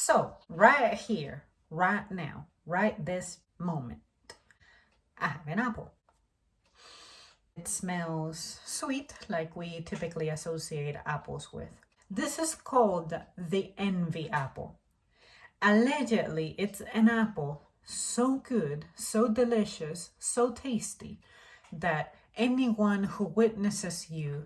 So right here, right now, right this moment, I have an apple. It smells sweet, like we typically associate apples with. This is called the envy apple. Allegedly, it's an apple so good, so delicious, so tasty that anyone who witnesses you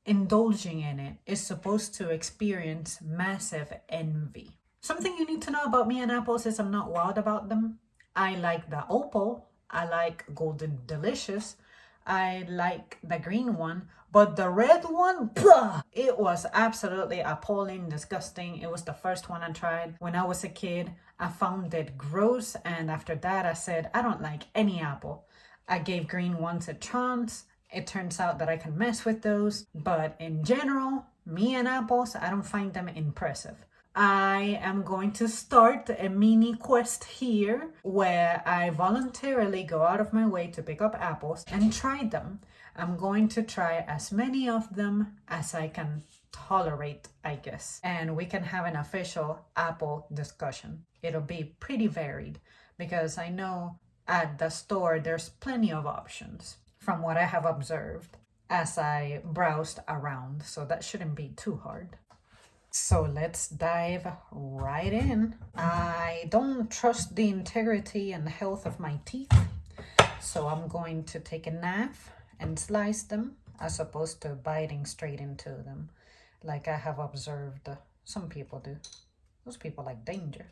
indulging in it is supposed to experience massive envy. Something you need to know about me and apples is I'm not wild about them. I like the opal, I like golden delicious, I like the green one, but the red one, it was absolutely appalling, disgusting. It was the first one I tried when I was a kid. I found it gross, and after that I said, I don't like any apple. I gave green ones a chance. It turns out that I can mess with those, but in general, me and apples, I don't find them impressive. I am going to start a mini quest here where I voluntarily go out of my way to pick up apples and try them. I'm going to try as many of them as I can tolerate, I guess. And we can have an official apple discussion. It'll be pretty varied because I know at the store there's plenty of options from what I have observed as I browsed around, so that shouldn't be too hard. So let's dive right in. I don't trust the integrity and health of my teeth, so I'm going to take a knife and slice them as opposed to biting straight into them like I have observed some people do. Those people like danger.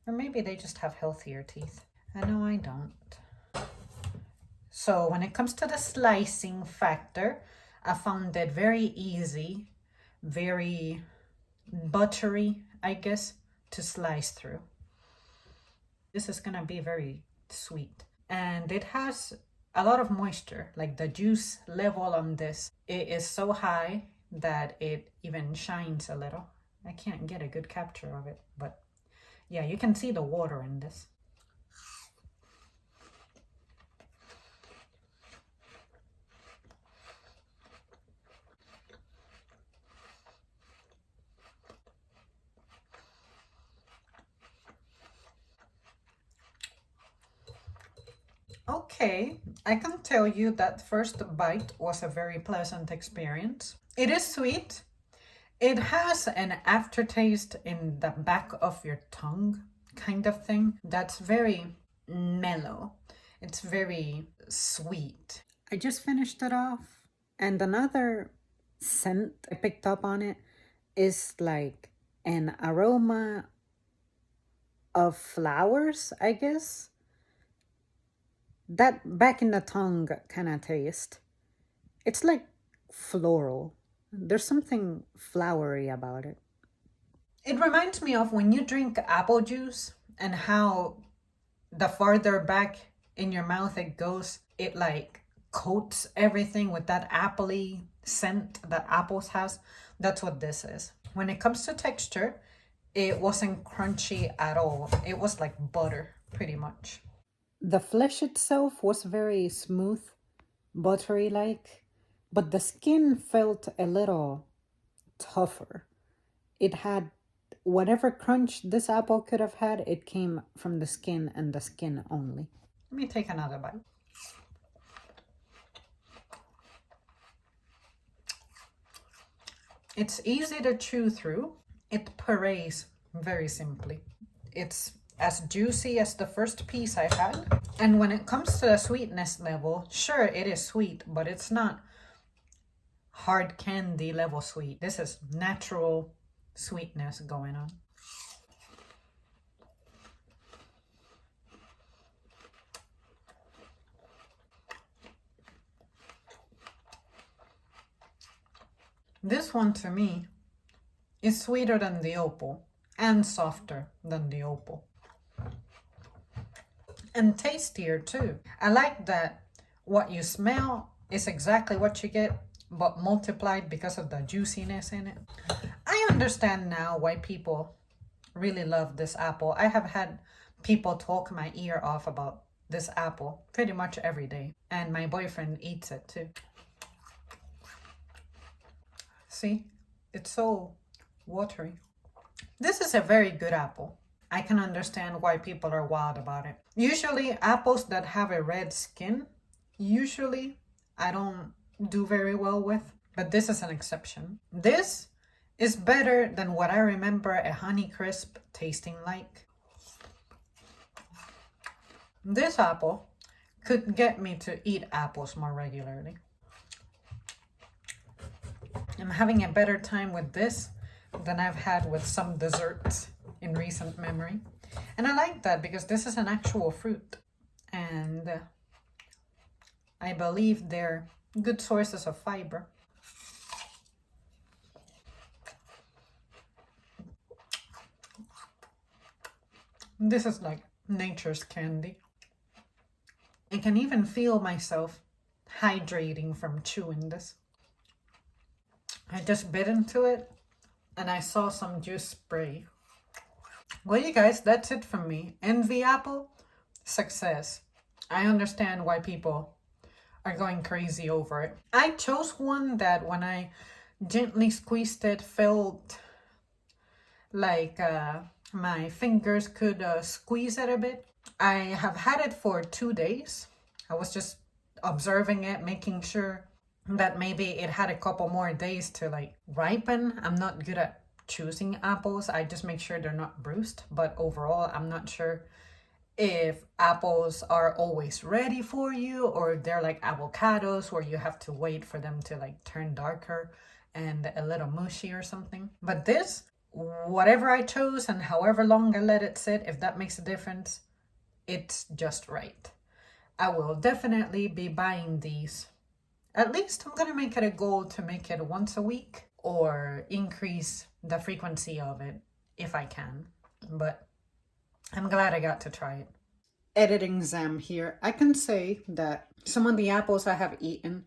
Or maybe they just have healthier teeth. I know I don't. So when it comes to the slicing factor, I found it very easy, very buttery, I guess, to slice through. This is gonna be very sweet, and it has a lot of moisture. Like the juice level on this, it is so high that it even shines a little. I can't get a good capture of it, but yeah, you can see the water in this. Okay, I can tell you that first bite was a very pleasant experience. It is sweet. It has an aftertaste in the back of your tongue, kind of thing, that's very mellow. It's very sweet. I just finished it off, and another scent I picked up on it is like an aroma of flowers, I guess. That back in the tongue kind of taste. It's like floral. There's something flowery about it. It reminds me of when you drink apple juice and how the farther back in your mouth it goes, it like coats everything with that appley scent that apples has. That's what this is. When it comes to texture, it wasn't crunchy at all. It was like butter, pretty much. The flesh itself was very smooth, buttery like, but the skin felt a little tougher. It had whatever crunch this apple could have had, it came from the skin and the skin only. Let me take another bite. It's easy to chew through. It purees very simply. It's as juicy as the first piece I had. And when it comes to the sweetness level, sure, it is sweet, but it's not hard candy level sweet. This is natural sweetness going on. This one to me is sweeter than the opal and softer than the opal. And tastier too. I like that what you smell is exactly what you get, but multiplied because of the juiciness in it. I understand now why people really love this apple. I have had people talk my ear off about this apple pretty much every day, and my boyfriend eats it too. See, it's so watery. This is a very good apple. I can understand why people are wild about it. Usually apples that have a red skin, usually I don't do very well with, but this is an exception. This is better than what I remember a Honeycrisp tasting like. This apple could get me to eat apples more regularly. I'm having a better time with this than I've had with some desserts in recent memory. And I like that because this is an actual fruit. And I believe they're good sources of fiber. This is like nature's candy. I can even feel myself hydrating from chewing this. I just bit into it and I saw some juice spray. Well, you guys, that's it from me. Envy apple, success. I understand why people are going crazy over it. I chose one that when I gently squeezed it felt like my fingers could squeeze it a bit. I have had it for 2 days. I was just observing it, making sure that maybe it had a couple more days to like ripen. I'm not good at choosing apples. I just make sure they're not bruised. But overall, I'm not sure if apples are always ready for you or if they're like avocados where you have to wait for them to like turn darker and a little mushy or something. But this, whatever I chose and however long I let it sit, if that makes a difference, it's just right. I will definitely be buying these. At least I'm gonna make it a goal to make it once a week or increase the frequency of it if I can. But I'm glad I got to try it. Editing Zam here. I can say that some of the apples I have eaten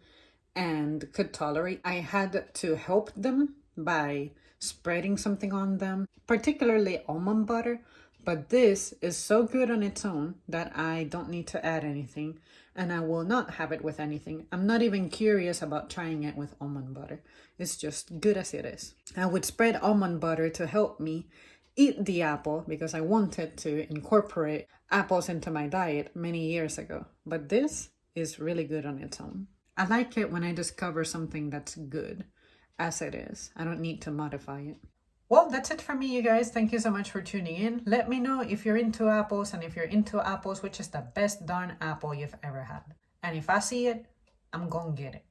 and could tolerate, I had to help them by spreading something on them, particularly almond butter. But this is so good on its own that I don't need to add anything, and I will not have it with anything. I'm not even curious about trying it with almond butter. It's just good as it is. I would spread almond butter to help me eat the apple because I wanted to incorporate apples into my diet many years ago. But this is really good on its own. I like it when I discover something that's good as it is. I don't need to modify it. Well, that's it for me, you guys. Thank you so much for tuning in. Let me know if you're into apples, and if you're into apples, which is the best darn apple you've ever had. And if I see it, I'm gonna get it.